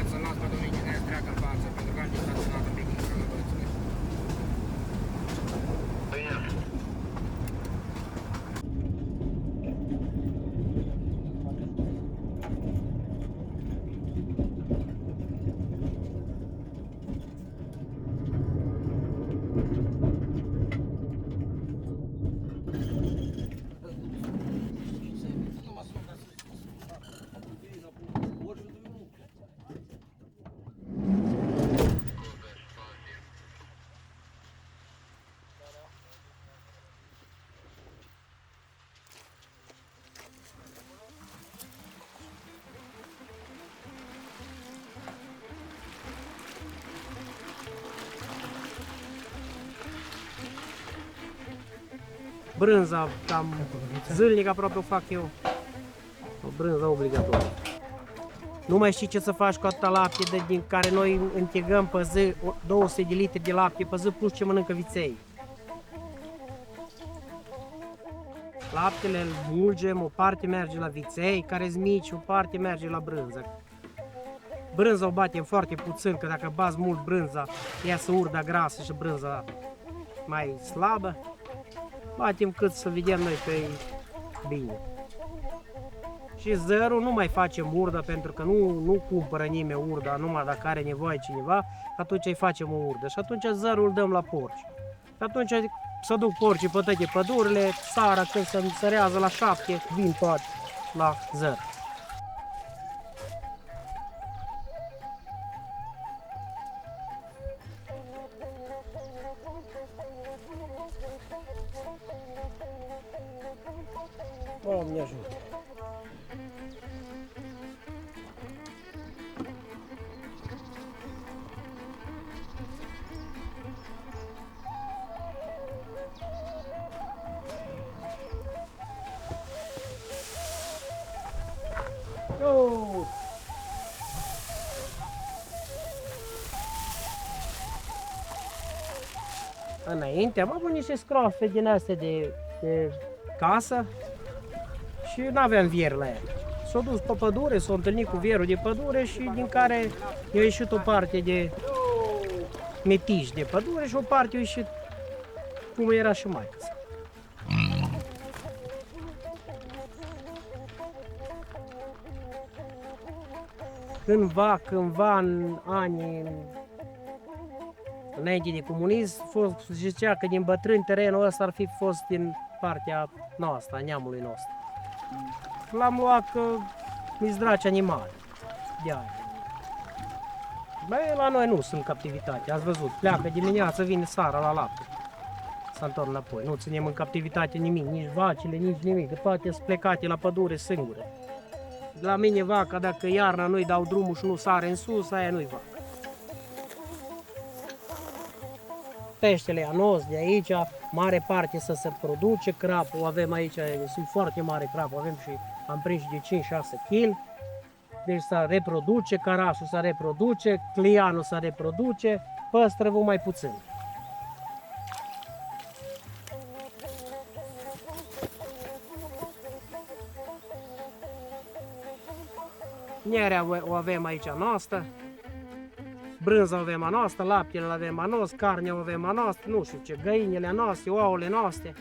pot să-l las pe domnul inginer să treacă în față, pentru că am distanționat un pic în călăbățile. Bine. Brânza, cam zilnic aproape o fac eu. O brânză obligatorie. Nu mai știi ce să faci cu atâta lapte din care noi întigăm pe zi 200 de litri de lapte pe zi plus ce mănâncă viței. Laptele îl mulgem, o parte merge la viței care-s mici, o parte merge la brânză. Brânza o batem foarte puțin, că dacă bați mult brânza, ea să urda grasă și brânza mai slabă. Batem cât să vedem noi pe bine. Și zărul nu mai facem urdă, pentru că nu cumpără nimeni urda, numai dacă are nevoie cineva, atunci îi facem o urdă. Și atunci zărul îl dăm la porci. Și atunci să duc porcii pe toate pădurile, seara când se sărează la 7, vin toate la zăr. Doamne ajută! Oh! Înainte am avut niște scroafe din astea de casă și nu aveam vier la ele. S-a dus pe pădure, s-a întâlnit cu vierul de pădure și din care i-a ieșit o parte de metiș de pădure și o parte a ieșit cum era și maică. Cândva în anii înainte de comunism, zicea că din bătrâni terenul ăsta ar fi fost din partea noastră, a neamului nostru. L-am luat că mi-s draci animale de aia. Băi, la noi nu sunt captivitate, ați văzut, pleacă dimineața, vine seara la lapte. S-a întors înapoi, nu ținem în captivitate nimic, nici vacile, nici nimic, că toate sunt plecate la pădure singure. La mine vaca, dacă iarna nu-i dau drumul și nu sare în sus, aia nu-i vacă. Peștele anos de aici, mare parte să se produce, crapul avem aici, sunt foarte mare crapul, avem și am prins de 5-6 kg. Deci să reproduce, carasul să reproduce, clianul să reproduce, păstrăvul mai puțin. Mierea o avem aici a noastră, brânza o avem a noastră, laptele le avem a noastră, carnea o avem a noastră, nu știu ce, găinile a noastre, ouăle noastre.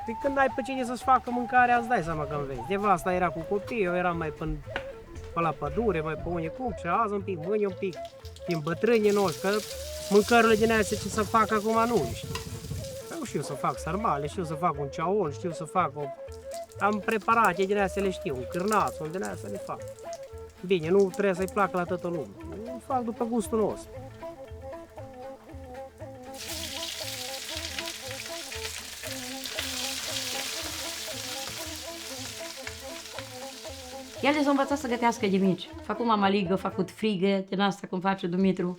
Păi când ai pe cine să-ți facă mâncarea, îți dai seama că înveți. De asta era cu copii, eu eram mai pe la pădure, mai pe unde cum, și azi un pic, mâine un pic, din bătrânii noștri, că mâncărurile din astea ce să fac acum nu știu. Eu știu să fac sarmale, știu să fac un ceaun, știu să fac o... Am preparate din astea le știu, un cârnaț, din astea le fac. Bine, nu trebuie să-i placă la toată lumea, eu fac după gustul nostru. El s-a învățat să gătească de mici. Făcut mamaligă, făcut frigă, din asta cum face Dumitru.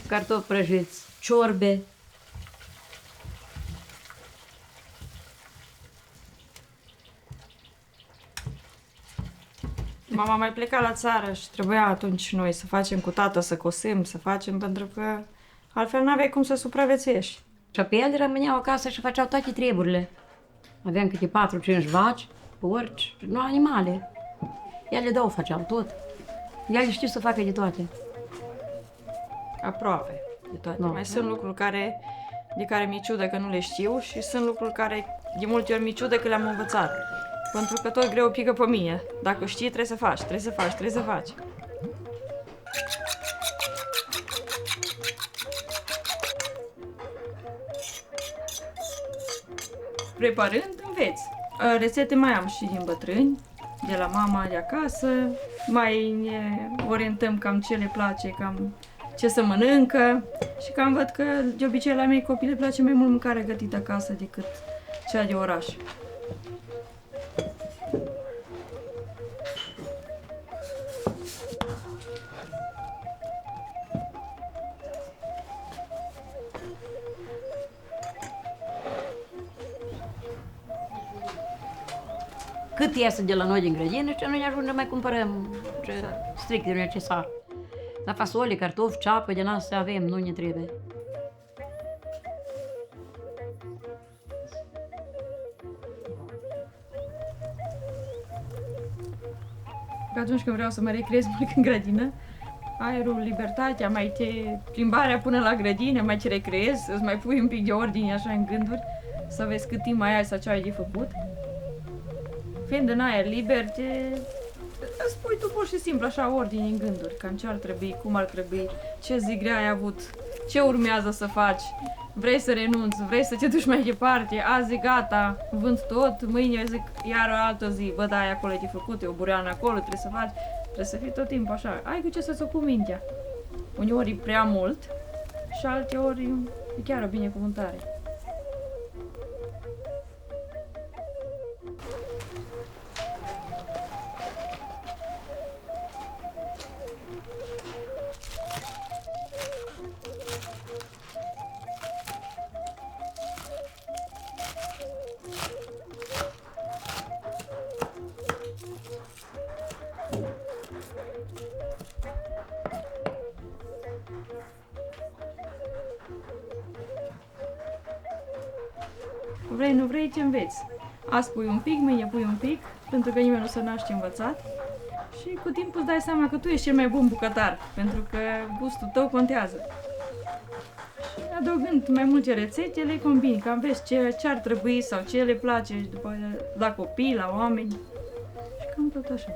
cartofi prăjiți, ciorbe. Mama mai pleca la țară și trebuia atunci noi să facem cu tată, să cosim, să facem, pentru că altfel n-aveai cum să supraviețuiești. Și pe ele rămâneau acasă și făceau toate treburile. Aveam câte 4-5 vaci, porci, nu animale. Ele două făceau tot. Ele știu să facă de toate. Aproape de toate. Nu. Mai sunt lucruri de care mi-e ciudă că nu le știu și sunt lucruri care de multe ori mi-e ciudă că le-am învățat. Pentru că tot greu pică pe mine. Dacă știi, trebuie să faci, trebuie să faci, trebuie să faci. Preparând, înveți. Rețete mai am și din bătrâni, de la mama de acasă. Mai ne orientăm cam ce le place, cam ce să mănâncă. Și cam văd că de obicei la mei copii le place mai mult mâncarea gătită acasă decât cea de oraș. Cât iasă de la noi din grădină și noi ne ajunge mai cumpărăm ce strict de necesar. Dar fasole, cartofi, ceapă, din astea avem, nu ne trebuie. Că atunci când vreau să mă recreez, mă duc în grădină. Aerul, libertatea, mai te plimbarea până la grădină, mai te recreezi, îți mai pui un pic de ordine așa în gânduri, să vezi cât timp mai ai sau ce ai de făcut. Fiind în aer liber, îți pui tu pur și simplu așa ordine în gânduri, cam ce ar trebui, cum ar trebui, ce zi grea ai avut, ce urmează să faci, vrei să renunți, vrei să te duci mai departe, azi gata, vând tot, mâine zic iar o altă zi, bă, da, ai acolo de făcut, e o bureană acolo, trebuie să faci, trebuie să fii tot timpul așa, ai cu ce să-ți ocupi mintea. Uneori e prea mult și alteori e chiar o binecuvântare. Vrei, nu vrei, ce înveți. Azi pui un pic, mâine pui un pic, pentru că nimeni nu se naște învățat. Și cu timpul îți dai seama că tu ești cel mai bun bucătar, pentru că gustul tău contează. Și adăugând mai multe rețete, le combini, cam vezi ce ar trebui sau ce le place după aia, la copii, la oameni. Și cam tot așa.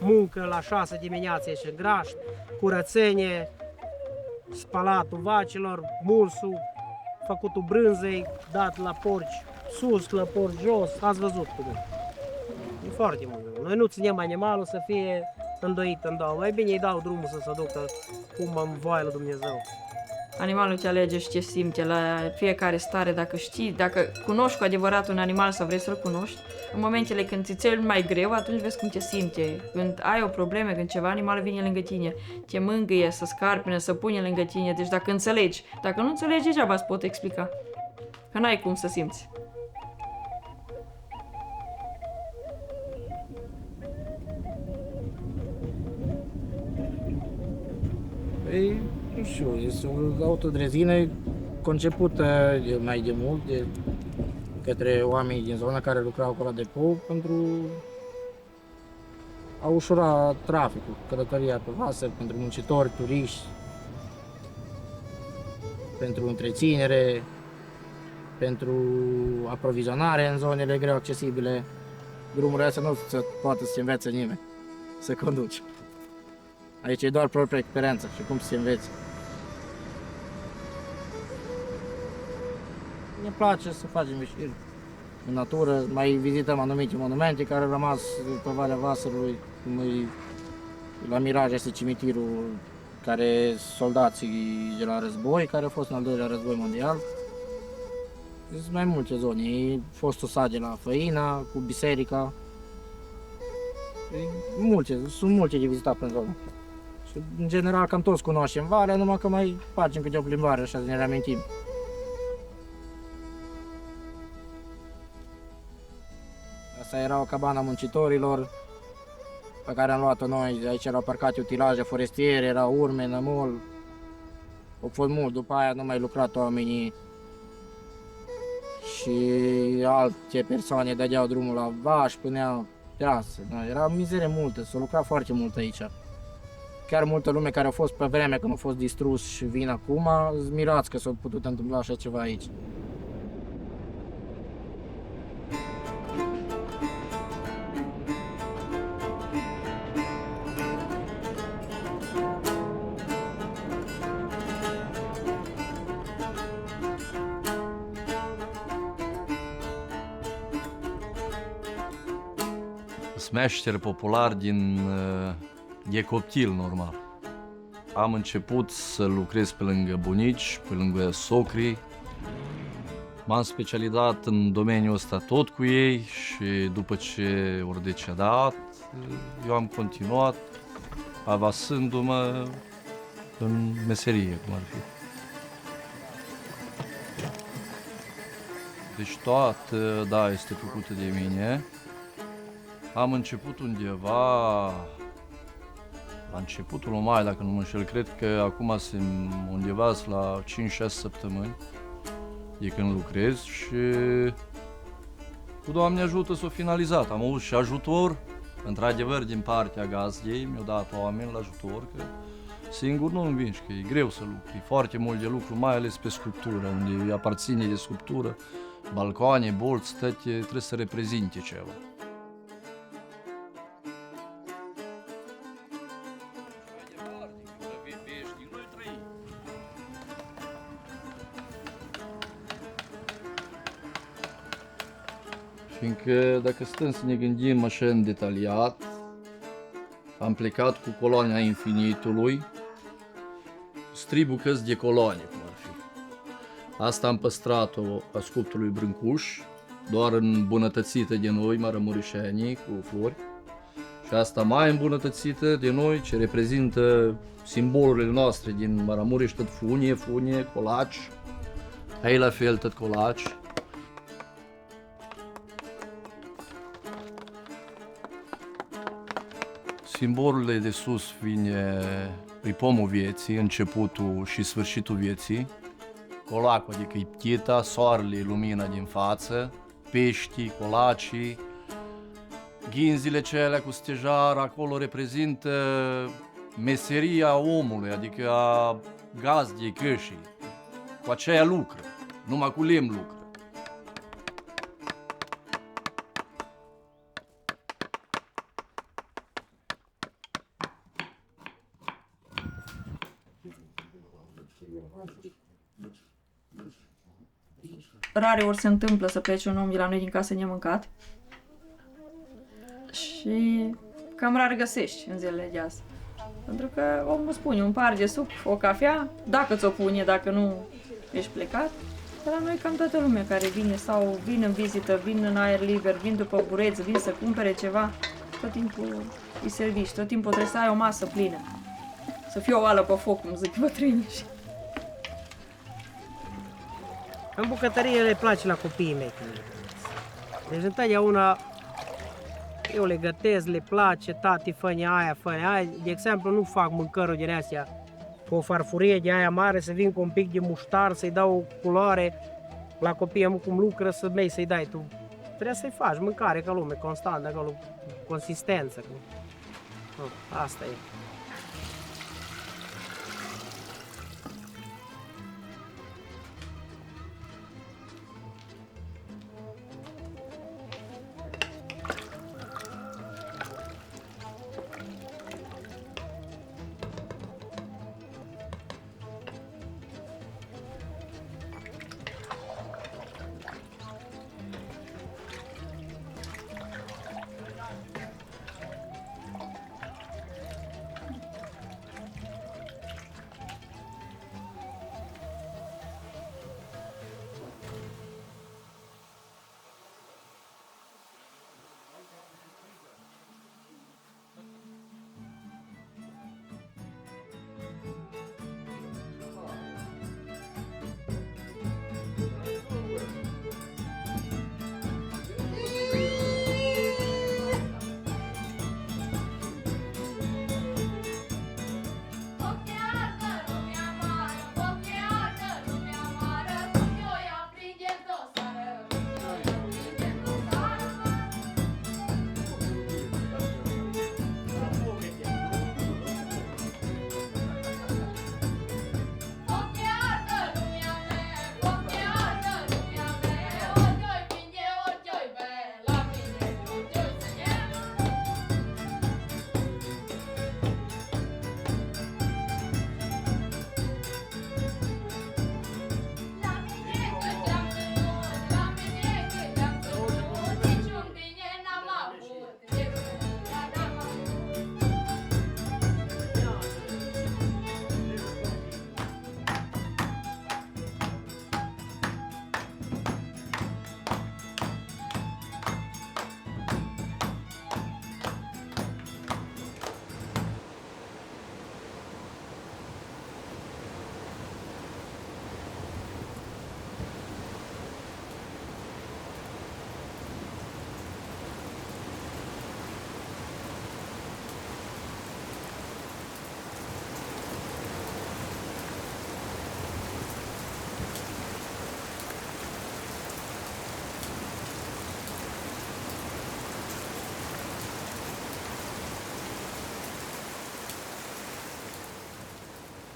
Muncă la 6 dimineața ieși în graș, curățenie, spalatul vacilor, mulsul, făcutul brânzei, dat la porci sus, la porci jos, ați văzut cum e. E foarte mult. Noi nu ținem animalul să fie îndoit în două. Mai bine îi dau drumul să se ducă cum am voie la Dumnezeu. Animalul îți alege și ce simte la fiecare stare, dacă știi, dacă cunoști cu adevărat un animal sau vrei să-l cunoști, în momentele când ți-e cel mai greu, atunci vezi cum te simte. Când ai o problemă, când ceva animal vine lângă tine, te mângâie, să scarpine, să pune lângă tine, deci dacă înțelegi. Dacă nu înțelegi, degeaba îți pot explica. Că n-ai cum să simți. Păi, nu știu, este o autodrezină concepută mai de mult de către oamenii din zona care lucrau acolo la depou pentru a ușura traficul, călătoria pe vasă, pentru muncitori, turiști, pentru întreținere, pentru aprovizionare în zonele greu accesibile. Drumurile astea nu se poate să învețe nimeni să conduci. Aici e doar propria experiență și cum să se înveți. Ne place să facem ieșiri în natură, mai vizităm anumite monumente care au rămas pe Valea Vasurului, cum e la Miraj este cimitirul care soldații de la război, care a fost în al doilea război mondial. Sunt mai multe zone, e fostul sat de la Făina, cu biserica. Sunt multe de vizitat pe zonă. Și, în general, cam toți cunoaștem Valea, numai că mai facem câte o plimbare, așa, să ne reamintim. Asta era o cabana muncitorilor pe care am luat-o noi. Aici erau parcate utilaje forestiere, erau urme, nămol. Au fost mult, după aia nu mai lucrat oamenii și alte persoane dădeau drumul la vași, puneau terase. Era mizerie multă, s-a lucrat foarte mult aici. Chiar multă lume care a fost pe vremea când a fost distrus și vin acum, sunt mirați că s-a putut întâmpla așa ceva aici. Meșter popular e copil normal. Am început să lucrez pe lângă bunici, pe lângă socri. M-am specializat în domeniul ăsta tot cu ei și după ce au decedat, eu am continuat avasându-mă în meserie, cum ar fi. Deci toată, da, este făcută de mine. Am început undeva la începutul lui mai, dacă nu mă înșel, cred că acum sunt undeva la 5-6 săptămâni de când lucrez și cu Doamne ajută s-o finalizat. Am avut și ajutor, într-adevăr, din partea gazdei, mi-au dat oameni la ajutor, că singur nu învingi, că e greu să lucri, e foarte mult de lucru, mai ales pe sculptură, unde îi aparține de sculptură, balcoane, bolți, toate, trebuie să reprezinte ceva. Fiindcă dacă stăm să ne gândim așa în detaliat, am plecat cu colonia infinitului, strii bucăți de colonie, cum ar fi. Asta am păstrat-o a sculptorului Brâncuș, doar îmbunătățită de noi, mărămurișenii, cu flori. Și asta mai îmbunătățită de noi, ce reprezintă simbolurile noastre din Maramureș, tot funie, colaci, aici la fel tot colaci. Simbolurile de sus e pomul vieții, începutul și sfârșitul vieții. Colacul, adică e ptita, soarele, lumina din față, peștii, colacii, ghinzile cele cu stejar, acolo reprezintă meseria omului, adică a gazdei cășii. Cu aceea lucră, numai cu lemn lucră. Rare ori se întâmplă să plece un om de la noi din casă nemâncat și cam rar găsești în zilele de azi. Pentru că omul spune un par de suc, o cafea, dacă ți-o pune, dacă nu ești plecat. Dar la noi cam toată lumea care vine sau vin în vizită, vin în aer liber, vin după bureți, vin să cumpere ceva, tot timpul îi serviști, tot timpul trebuie să ai o masă plină. Să fie o oală pe foc, cum zic bătrânii. În bucătărie le place la copiii mei. Deci întotdeauna eu le gătesc, le place, tati, fă-ne aia, fă-ne aia. De exemplu, nu fac mâncăruri din astea cu o farfurie de aia mare, să vin cu un pic de muștar, să-i dau o culoare la copii, cum lucră, să-i dai tu. Trebuie să-i faci mâncare ca lume, constant, acolo, consistență. Asta e.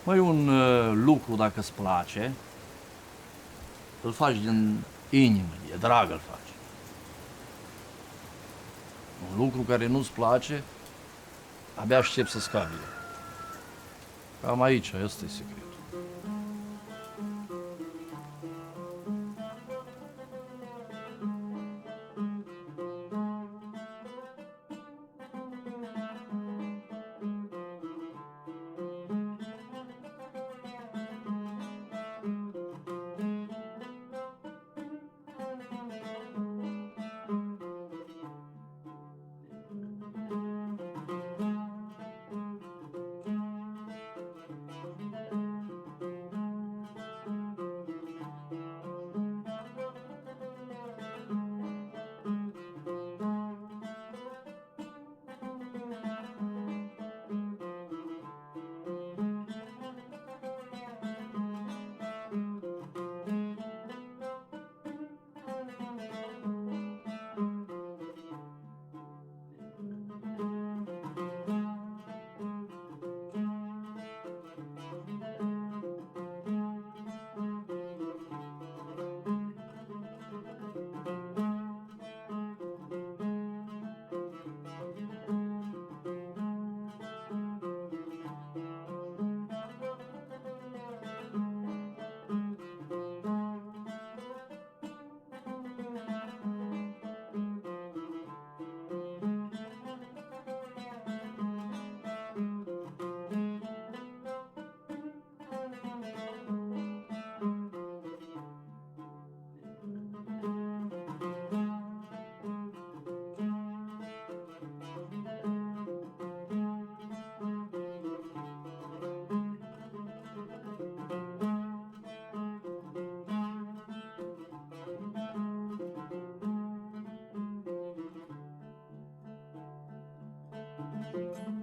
Măi, un lucru, dacă îți place, îl faci din inimă, de drag îl faci. Un lucru care nu-ți place, abia aștept să scapi de el. Cam aici, ăsta e secretul. Thank you.